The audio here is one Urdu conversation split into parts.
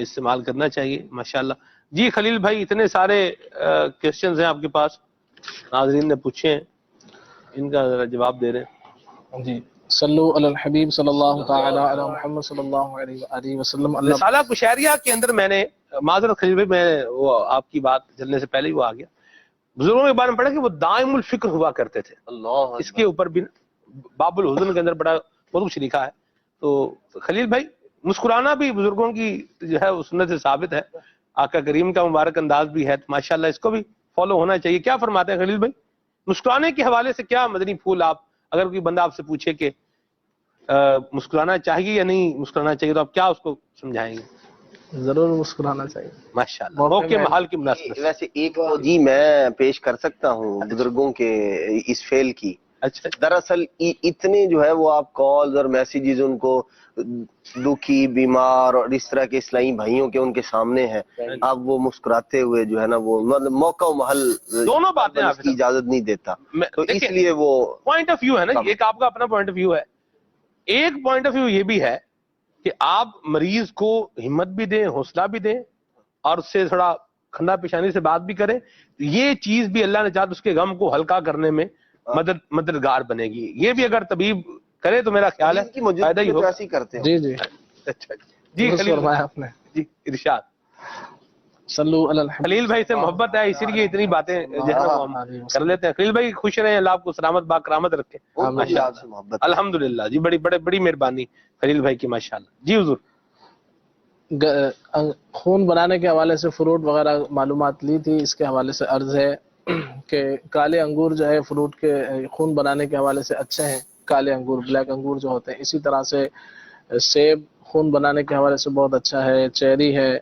استعمال کرنا چاہیے ماشاءاللہ. جی خلیل بھائی اتنے سارے کوشچنز ہیں آپ کے پاس، ناظرین نے پوچھے ہیں، ان کا ذرا جواب دے رہے ہیں. جی صلو علی الحبیب صلی اللہ تعالی علی محمد صلی اللہ علیہ وآلہ وسلم. رسالہ قشیریہ کے اندر میں نے معذرت خلیل بھائی، میں وہ آپ کی بات چلنے سے پہلے ہی وہ آ گیا، بزرگوں کے بارے میں پڑھا کہ وہ دائم الفکر ہوا کرتے تھے. اس کے اوپر بھی باب الحزن کے اندر بڑا بہت کچھ لکھا ہے. تو خلیل بھائی مسکرانا بھی بزرگوں کی جو ہے سنت سے ثابت ہے، آقا کریم کا مبارک انداز بھی ہے، تو ماشاءاللہ اس کو بھی فالو ہونا چاہیے. کیا فرماتے ہیں خلیل بھائی مسکرانے کے حوالے سے؟ کیا مدنی پھول آپ، اگر کوئی بندہ آپ سے پوچھے کہ مسکرانا چاہیے یا نہیں مسکرانا چاہیے، تو آپ کیا اس کو سمجھائیں گے؟ ضرور مسکرانا چاہیے ماشاءاللہ موقع محال کی مناسبت. ویسے ایک تو جی میں پیش کر سکتا ہوں بزرگوں کے اس فعل کی. اچھا دراصل اتنے جو ہے وہ آپ کالز اور میسیجز ان کو دکھی بیمار اور اس طرح کے اسلامی بھائیوں کے ان کے سامنے ہیں، اب وہ مسکراتے ہوئے جو ہے نا وہ مطلب موقع و محل دونوں باتیں اس کی اجازت نہیں دیتا، تو اس لیے وہ پوائنٹ آف ویو ہے نا، ایک آپ کا اپنا پوائنٹ آف ویو ہے، ایک پوائنٹ آف ویو یہ بھی ہے کہ آپ مریض کو ہمت بھی دیں، حوصلہ بھی دیں، اور اس سے تھوڑا کھندا پیشانی سے بات بھی کریں. یہ چیز بھی اللہ نے چاہا تو اس کے غم کو ہلکا کرنے میں مددگار بنے گی. یہ بھی اگر طبیب کرے تو میرا خیال ہے فائدہ ہی ہوگا. کرتے ہیں. جی جی اچھا جی خلیل آپ نے جی ارشاد. صلو علی الحبیب. خلیل بھائی سے محبت ہے اسی لیے اتنی باتیں جو ہے وہ ہم کر لیتے ہیں. خلیل بھائی خوش رہیں، اللہ آپ کو سلامت با کرامت رکھے. الحمدللہ جی بڑی مہربانی خلیل بھائی کی ماشاءاللہ. جی حضور. خون بنانے کے حوالے سے فروٹ وغیرہ معلومات لی تھی، اس کے حوالے سے عرض ہے کہ کالے انگور جو ہے فروٹ کے خون بنانے کے حوالے سے اچھے ہیں، کالے انگور بلیک انگور جو ہوتے ہیں. اسی طرح سے سیب خون بنانے کے حوالے سے بہت اچھا ہے، چیری ہے،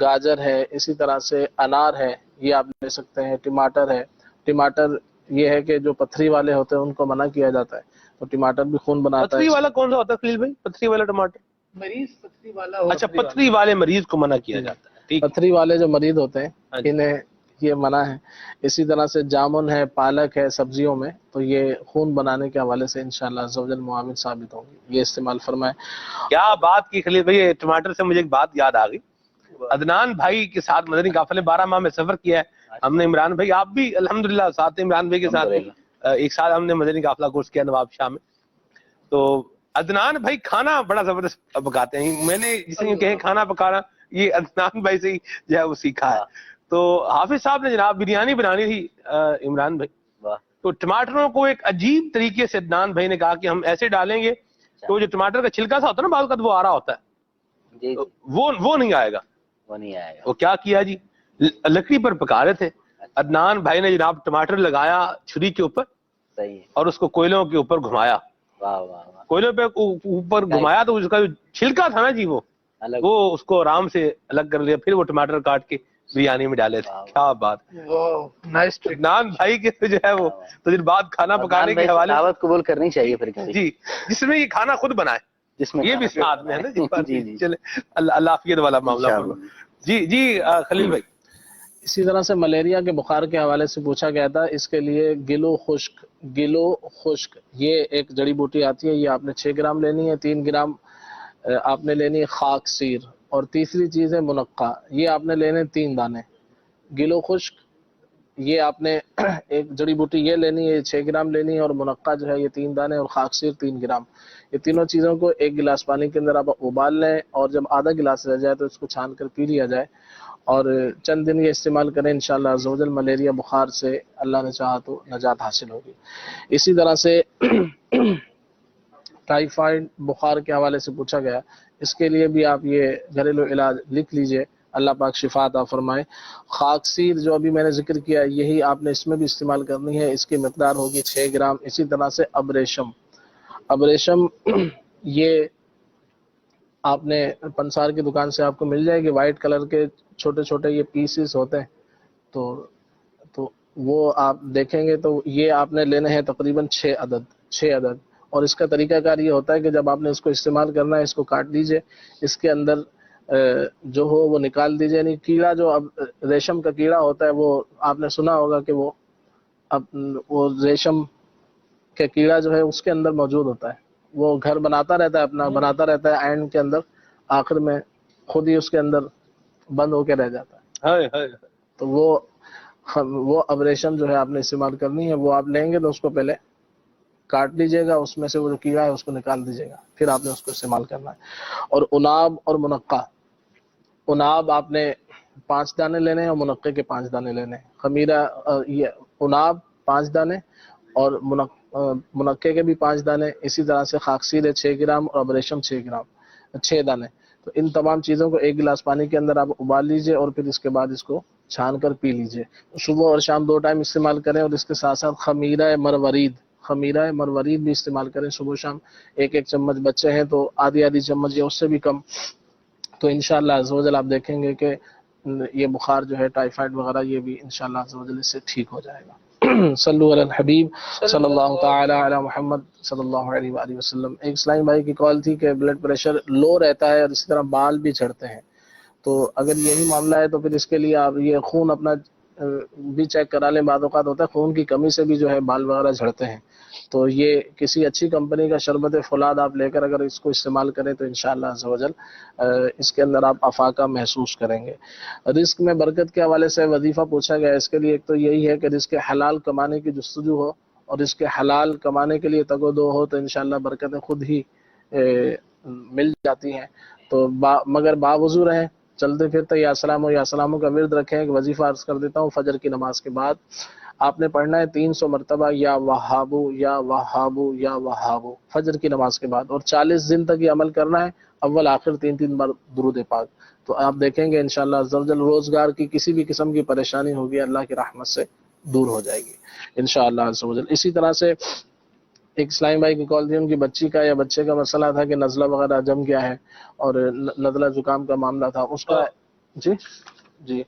گاجر ہے، اسی طرح سے انار ہے، یہ آپ لے سکتے ہیں. ٹماٹر ہے، ٹماٹر یہ ہے کہ جو پتھری والے ہوتے ہیں ان کو منع کیا جاتا ہے، تو ٹماٹر بھی خون بناتا ہے. پتھری والا کون سا ہوتا ہے خلیل بھائی؟ پتھری والا ٹماٹر؟ مریض پتھری والا. اچھا پتھری والے مریض کو منع کیا جاتا ہے. ٹھیک. پتھری والے جو مریض ہوتے ہیں انہیں یہ منع ہے. اسی طرح سے جامن ہے، پالک ہے سبزیوں میں، تو یہ خون بنانے کے حوالے سے انشاءاللہ عزوجل معاون ثابت ہوں گی، یہ استعمال فرمائیں. کیا بات کی خلیل بھائی، ٹماٹر سے مجھے ایک بات یاد آ گئی. عدنان بھائی کے ساتھ مدنی قافلے 12 ماہ میں سفر کیا ہے ہم نے. عمران بھائی آپ بھی الحمدللہ ساتھ عمران بھائی کے ساتھ ایک ساتھ ہم نے مدنی قافلہ کورس کیا نواب شاہ میں. تو عدنان بھائی کھانا بڑا زبردست پکاتے ہیں. میں نے جسے کہیں کھانا پکانا یہ عدنان بھائی سے ہی جو ہے وہ سیکھا ہے. تو حافظ صاحب نے جناب بریانی بنانی تھی عمران بھائی، تو ٹماٹروں کو ایک عجیب طریقے سے عدنان بھائی نے کہا کہ ہم ایسے ڈالیں گے تو جو ٹماٹر کا چھلکا سا ہوتا ہے نا بعض اوقات وہ آ رہا ہوتا ہے، وہ نہیں آئے گا. وہ کیا کیا جی، لکڑی پر پکا رہے تھے. عدنان بھائی نے جناب ٹماٹر لگایا چھری کے اوپر اور اس کو کوئلوں کے اوپر گھمایا. کوئلوں پہ اوپر گھمایا تو اس کا جو چھلکا تھا نا جی وہ اس کو آرام سے الگ کر لیا. پھر وہ ٹماٹر کاٹ کے بریانی میں ڈالے تھے. کیا بات. عدنان بھائی کے جو ہے وہ تجربات کھانا پکانے کے حوالے دعوت قبول کرنی چاہیے پھر جی، جس میں یہ کھانا خود بنائے، جس میں یہ بھی ساتھ میں ہے نا جی. چلے اللہ عافیت والا معاملہ فرما. جی خلیل بھائی. اسی طرح سے ملیریا کے بخار کے حوالے سے پوچھا گیا تھا، اس کے لیے گلو خشک یہ ایک جڑی بوٹی آتی ہے، یہ آپ نے 6 گرام لینی ہے. 3 گرام آپ نے لینی ہے خاک سیر، اور تیسری چیز ہے منقع، یہ آپ نے لینے 3 دانے. گلو خشک یہ آپ نے ایک جڑی بوٹی یہ لینی ہے 6 گرام لینی ہے، اور منقع جو ہے یہ 3 دانے، اور خاک سیر 3 گرام. یہ تینوں چیزوں کو 1 گلاس پانی کے اندر آپ ابال لیں، اور جب آدھا گلاس رہ جائے تو اس کو چھان کر پی لیا جائے، اور چند دن یہ استعمال کریں. انشاءاللہ عزوجل ملیریا بخار سے اللہ نے چاہا تو نجات حاصل ہوگی. اسی طرح سے ٹائیفائڈ بخار کے حوالے سے پوچھا گیا، اس کے لیے بھی آپ یہ گھریلو علاج لکھ لیجئے، اللہ پاک شفا عطا فرمائے. خاکسیر جو ابھی میں نے ذکر کیا یہی آپ نے اس میں بھی استعمال کرنی ہے، اس کی مقدار ہوگی 6 گرام. اسی طرح سے ابریشم یہ آپ نے پنسار کی دکان سے آپ کو مل جائے گی، وائٹ کلر کے چھوٹے چھوٹے یہ پیسز ہوتے ہیں، تو وہ آپ دیکھیں گے تو یہ آپ نے لینے ہیں تقریباً 6 عدد. اور اس کا طریقہ کار یہ ہوتا ہے کہ جب آپ نے اس کو استعمال کرنا ہے اس کو کاٹ دیجئے، اس کے اندر جو ہو وہ نکال دیجئے. یعنی کیڑا جو اب ریشم کا کیڑا ہوتا ہے وہ آپ نے سنا ہوگا کہ وہ ریشم کا کیڑا جو ہے اس کے اندر موجود ہوتا ہے، وہ گھر بناتا رہتا ہے، اپنا بناتا رہتا ہے، اینڈ کے اندر آخر میں خود ہی اس کے اندر بند ہو کے رہ جاتا ہے. ہائے ہائے. تو وہ ابریشن جو ہے آپ نے استعمال کرنی ہے. وہ آپ لیں گے تو اس کو پہلے کاٹ لیجئے گا, اس میں سے وہ جو کیڑا ہے اس کو نکال دیجئے گا, پھر آپ نے اس کو استعمال کرنا ہے. اور اناب اور منقع, اناب آپ نے 5 دانے لینے ہیں اور منقع کے 5 دانے لینے ہیں. خمیرہ یہ اناب 5 دانے اور منقع کے بھی 5 دانے. اسی طرح سے خاکسیر ہے 6 گرام اور ابریشم 6 دانے. تو ان تمام چیزوں کو 1 گلاس پانی کے اندر آپ ابال لیجئے اور پھر اس کے بعد اس کو چھان کر پی لیجئے. صبح اور شام 2 ٹائم استعمال کریں. اور اس کے ساتھ ساتھ خمیرہ مروارید بھی استعمال کریں صبح و شام. 1 چمچ, بچے ہیں تو آدھی چمچ یا اس سے بھی کم. تو انشاءاللہ عز و جل آپ دیکھیں گے کہ یہ بخار جو ہے ٹائیفائڈ وغیرہ یہ بھی انشاءاللہ عز و جل اس سے ٹھیک ہو جائے گا. صلو علی الحبیب صلی اللہ تعالی علی محمد صلی اللہ علیہ وآلہ وسلم. ایک اسلام بھائی کی کال تھی کہ بلڈ پریشر لو رہتا ہے اور اسی طرح بال بھی جھڑتے ہیں. تو اگر یہی معاملہ ہے تو پھر اس کے لیے آپ یہ خون اپنا بھی چیک کرا لیں. بعض اوقات ہوتا ہے خون کی کمی سے بھی جو ہے بال وغیرہ جھڑتے ہیں. تو یہ کسی اچھی کمپنی کا شربت فولاد آپ لے کر اگر اس کو استعمال کریں تو انشاءاللہ عز و جل اس کے اندر آپ افاقہ محسوس کریں گے. رزق میں برکت کے حوالے سے وظیفہ پوچھا گیا. اس کے لیے ایک تو یہی ہے کہ رزق حلال کمانے کی جستجو ہو اور رزق حلال کمانے کے لیے تگ و دو ہو تو انشاءاللہ برکتیں خود ہی مل جاتی ہیں. تو مگر باوضو رہیں, چلتے پھرتے یا سلام یا سلاموں کا ورد رکھیں. ایک وظیفہ عرض کر دیتا ہوں. فجر کی نماز کے بعد آپ نے پڑھنا ہے 300 مرتبہ یا وہابو یا وہابو یا وہابو فجر کی نماز کے بعد, اور 40 دن تک یہ عمل کرنا ہے. اول آخر 3 بار درود پاک. تو آپ دیکھیں گے انشاءاللہ عز و جل روزگار کی کسی بھی قسم کی پریشانی ہوگی اللہ کی رحمت سے دور ہو جائے گی انشاءاللہ عز و جل. اسی طرح سے ایک اسلام بھائی کی کال تھی, ان کی بچی کا یا بچے کا مسئلہ تھا کہ نزلہ وغیرہ جم گیا ہے اور نزلہ زکام کا معاملہ تھا اس کا. جی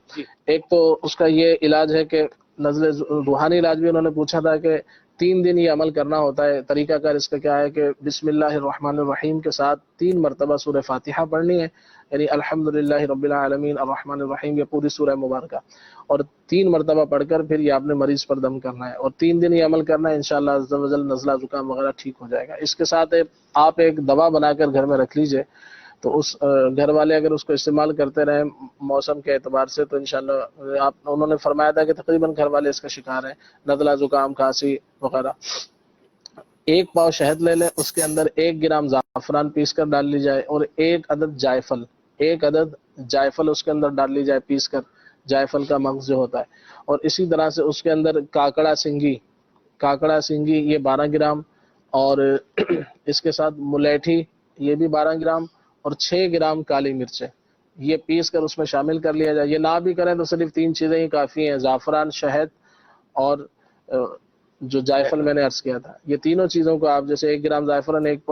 ایک تو اس کا یہ علاج ہے کہ نزلے روحانی علاج بھی انہوں نے پوچھا تھا کہ 3 دن یہ عمل کرنا ہوتا ہے. طریقہ کار اس کا کیا ہے کہ بسم اللہ الرحمن الرحیم کے ساتھ 3 مرتبہ سورہ فاتحہ پڑھنی ہے, یعنی الحمدللہ رب العالمین الرحمن الرحیم یہ پوری سورہ مبارکہ, اور 3 مرتبہ پڑھ کر پھر یہ آپ نے مریض پر دم کرنا ہے اور 3 دن یہ عمل کرنا ہے. انشاءاللہ عز و جل نزلہ زکام وغیرہ ٹھیک ہو جائے گا. اس کے ساتھ آپ ایک دوا بنا کر گھر میں رکھ لیجئے, تو اس گھر والے اگر اس کو استعمال کرتے رہیں موسم کے اعتبار سے تو انشاءاللہ انہوں نے فرمایا تھا کہ تقریباً گھر والے اس کا شکار ہیں, نزلہ زکام کھانسی وغیرہ. 1 پاؤ شہد لے لیں, اس کے اندر 1 گرام زعفران پیس کر ڈال لی جائے اور 1 عدد جائفل اس کے اندر ڈال لی جائے پیس کر, جائفل کا مغز جو ہوتا ہے. اور اسی طرح سے اس کے اندر کاکڑا سنگی یہ 12 گرام, اور اس کے ساتھ ملیٹھی یہ بھی 12 گرام, اور 6 گرام کالی مرچیں یہ پیس کر اس میں شامل کر لیا جائے. یہ نہ بھی کریں تو صرف 3 چیزیں ہی کافی ہیں, زعفران, شہد اور جو جائفل میں نے عرض کیا تھا. یہ تینوں چیزوں کو آپ جیسے 1 گرام زعفران 1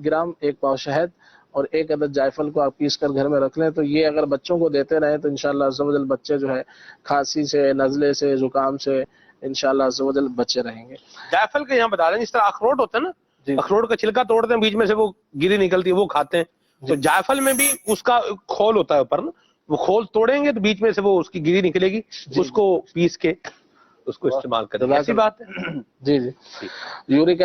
گرام 1 پاؤ شہد اور 1 عدد جائفل کو آپ پیس کر گھر میں رکھ لیں. تو یہ اگر بچوں کو دیتے رہیں تو انشاءاللہ عز و جل بچے جو ہے کھانسی سے, نزلے سے, زکام سے انشاءاللہ عز و جل بچے رہیں گے. جائفل کے یہاں بتا رہے ہیں, جس طرح اخروٹ ہوتا ہے نا, اخروٹ کا چھلکا توڑتے ہیں, بیچ میں سے وہ گری نکلتی ہے, وہ کھاتے ہیں. تو جائفل میں بھی اس کا کھول ہوتا ہے اوپر نا, وہ کھول توڑیں گے تو بیچ میں سے وہ اس کی گری نکلے گی, اس کو پیس کے اس کو استعمال کریں. ایسی بات ہے. جی یورک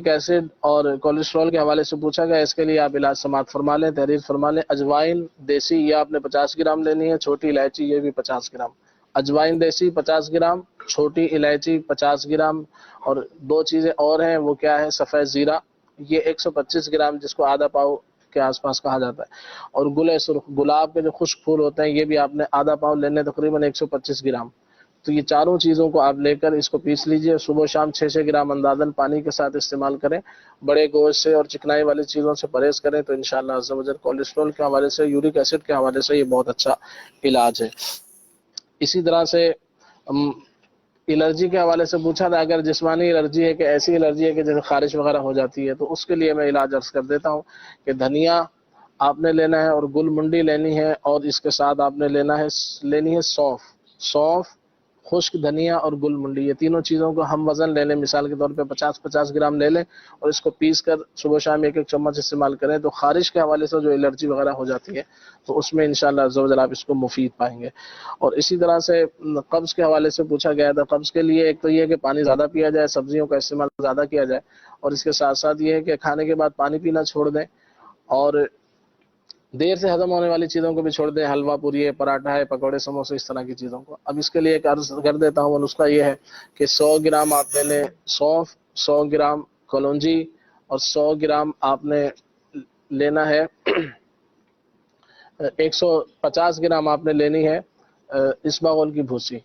ایسڈ اور کولیسٹرول کے حوالے سے پوچھا گیا. اس کے لیے آپ علاج سماعت فرما لیں, تحریر فرما لیں. اجوائن دیسی یہ آپ نے 50 گرام لینی ہے, چھوٹی الائچی یہ بھی 50 گرام. اجوائن دیسی 50 گرام, چھوٹی الائچی 50 گرام, اور 2 چیزیں اور ہیں, وہ کیا ہے, سفید زیرہ یہ 125 گرام جس کو آدھا پاؤ کے آس پاس کہا جاتا ہے, اور گل سرخ گلاب کے جو خشک پھول ہوتے ہیں یہ بھی آپ نے آدھا پاؤ لینے, تقریباً 125 گرام. تو یہ چاروں چیزوں کو آپ لے کر اس کو پیس لیجئے. صبح و شام 6 گرام اندازاً پانی کے ساتھ استعمال کریں. بڑے گوشت سے اور چکنائی والی چیزوں سے پرہیز کریں تو انشاءاللہ عز و جل کولیسٹرول کے حوالے سے, یورک ایسڈ کے حوالے سے یہ بہت اچھا علاج ہے. اسی طرح سے الرجی کے حوالے سے پوچھا تھا, اگر جسمانی الرجی ہے کہ ایسی الرجی ہے کہ جیسے خارش وغیرہ ہو جاتی ہے, تو اس کے لیے میں علاج عرض کر دیتا ہوں کہ دھنیا آپ نے لینا ہے اور گل منڈی لینی ہے, اور اس کے ساتھ آپ نے لینی ہے سونف, خشک دھنیا اور گل منڈی. یہ تینوں چیزوں کو ہم وزن لے لیں, مثال کے طور پہ 50 گرام لے لیں اور اس کو پیس کر صبح شام 1 چمچ استعمال کریں. تو خارش کے حوالے سے جو الرجی وغیرہ ہو جاتی ہے تو اس میں انشاءاللہ عز و جل آپ اس کو مفید پائیں گے. اور اسی طرح سے قبض کے حوالے سے پوچھا گیا تھا. قبض کے لیے ایک تو یہ کہ پانی زیادہ پیا جائے, سبزیوں کا استعمال زیادہ کیا جائے, اور اس کے ساتھ ساتھ یہ ہے کہ کھانے کے بعد پانی پینا چھوڑ دیں, اور دیر سے ہضم ہونے والی چیزوں کو بھی چھوڑ دیں، حلوہ پوری ہے، پراٹھا ہے، پکوڑے سموسے، اس طرح کی چیزوں کو۔ اب اس کے لیے ایک عرض کر دیتا ہوں، وہ نسخہ یہ ہے کہ 100 گرام آپ نے لیں سونف، 100 گرام کلونجی، اور 100 گرام آپ نے لینا ہے 150 گرام آپ نے لینی ہے اسباغول کی بھوسی،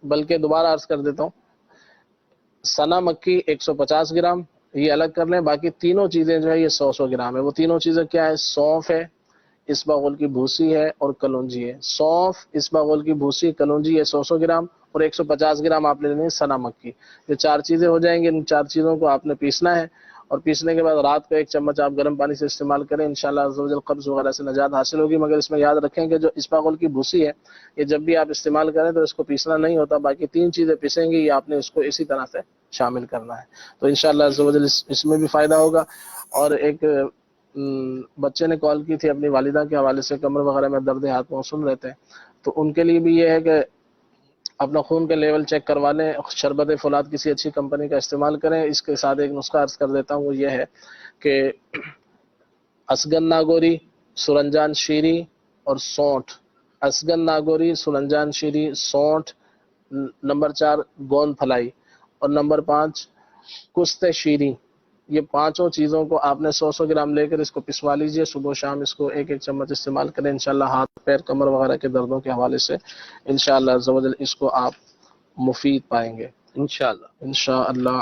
بلکہ دوبارہ عرض کر دیتا ہوں، سنا مکی 150 گرام، یہ الگ کر لیں۔ باقی تینوں چیزیں جو ہے یہ 100 گرام ہے۔ وہ تینوں چیزیں کیا ہے؟ سونف ہے، اسباغول کی بھوسی ہے، اور کلونجی ہے۔ سونف، اسباغول کی بھوسی، کلونجی ہے 100 گرام، اور 150 گرام آپ لے لیں گے سنا مکی۔ یہ 4 چیزیں ہو جائیں گی۔ ان 4 چیزوں کو آپ نے پیسنا ہے، اور پیسنے کے بعد رات کو 1 چمچ آپ گرم پانی سے استعمال کریں، انشاءاللہ عز و جل قبض وغیرہ سے نجات حاصل ہوگی۔ مگر اس میں یاد رکھیں کہ جو اسباغول کی بھوسی ہے، یہ جب بھی آپ استعمال کریں تو اس کو پیسنا نہیں ہوتا، باقی 3 چیزیں پیسیں گی، یہ آپ نے اس کو اسی طرح سے شامل کرنا ہے۔ تو انشاءاللہ عز و جل اس میں بھی فائدہ ہوگا۔ اور ایک بچے نے کال کی تھی اپنی والدہ کے حوالے سے، کمر وغیرہ میں درد ہاتھ پاؤں سن رہتے ہیں، تو ان کے لیے بھی یہ ہے کہ اپنا خون کے لیول چیک کروا لیں، شربت فولاد کسی اچھی کمپنی کا استعمال کریں۔ اس کے ساتھ ایک نسخہ عرض کر دیتا ہوں، وہ یہ ہے کہ اسگن ناگوری، سرنجان شیری اور سونٹھ، اسگن ناگوری، سرنجان شیری، سونٹھ، نمبر 4 گوند پھلائی، اور نمبر 5 کست شیری، یہ 5 چیزوں کو آپ نے 100 گرام لے کر اس کو پسوا لیجئے، صبح و شام اس کو 1 چمچ استعمال کریں، انشاءاللہ ہاتھ پیر کمر وغیرہ کے دردوں کے حوالے سے انشاءاللہ عز و جل اس کو آپ مفید پائیں گے انشاءاللہ۔ انشاءاللہ۔